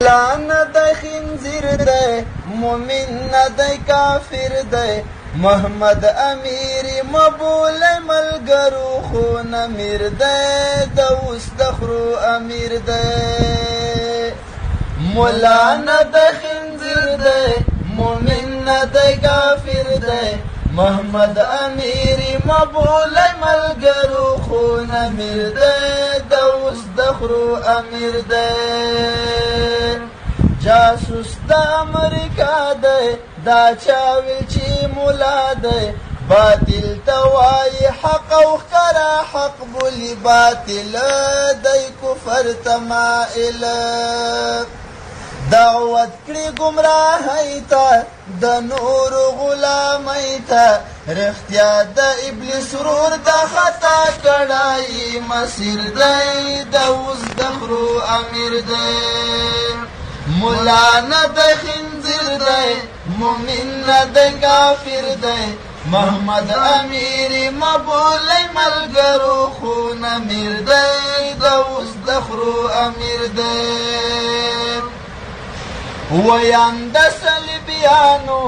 مولا نه دی خنزیر دی مومن نه دی کافر دی محمد امیر مبول ملګرو خو نمیر دی د اوس د خرو امیر دی مولا نه دی خنزیر دی مومن نه دی کافر دی محمد امیر مبول ملګرو خو نمیر دی د اوس د خرو امیر دی جاسوس د امریکا دی دا چا ویل چې مولا دی باطل ته وایي حق او ښکاره حق بولي باطل دی کفر ته مائل دعوت کړي ګمراهۍ ته د نورو غلامۍ ته رښتیا د ابلیس ورور د خطا کړی مسیر دی د اوس د خرو امیر دی مولا نه دی خنزیر دی مومن نه دی کافر دی محمد امیر مبولی ملګرو خو نمیر دی د اوس د خرو امیر دی ویان د صلیبیانو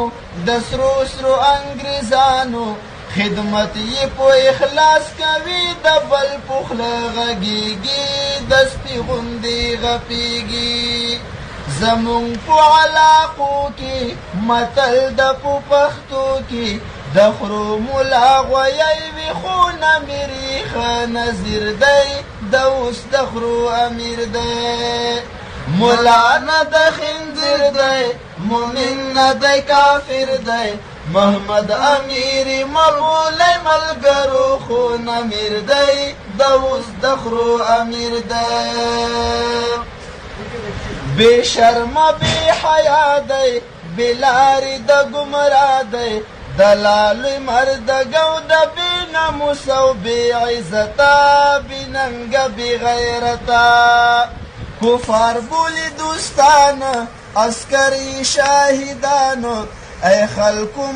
د سرو سرو انګریزانو خدمت یې په اخلاص کوي د بل په خوله غږیږي د سپي غوندې غپیږي زمونږ په علاقو کې متل د په پښتو کې د خرو ملا غویی وي خو نمیري ښه نظیر دی د اوس د خرو امیر دی مولا نه د خنزیر دی مومن نه دی کافر دی محمد امیر مبولی ملګرو خو نمیر دی د اوس د خرو امیر دی بے شرم بے حیا دی بلاری د گمراه دی دلال مرد گو د بی ناموس او بی عزتا بی ننګ بی غیرتا کفار بولی دوستان عسکری شاهدانو ای خلکو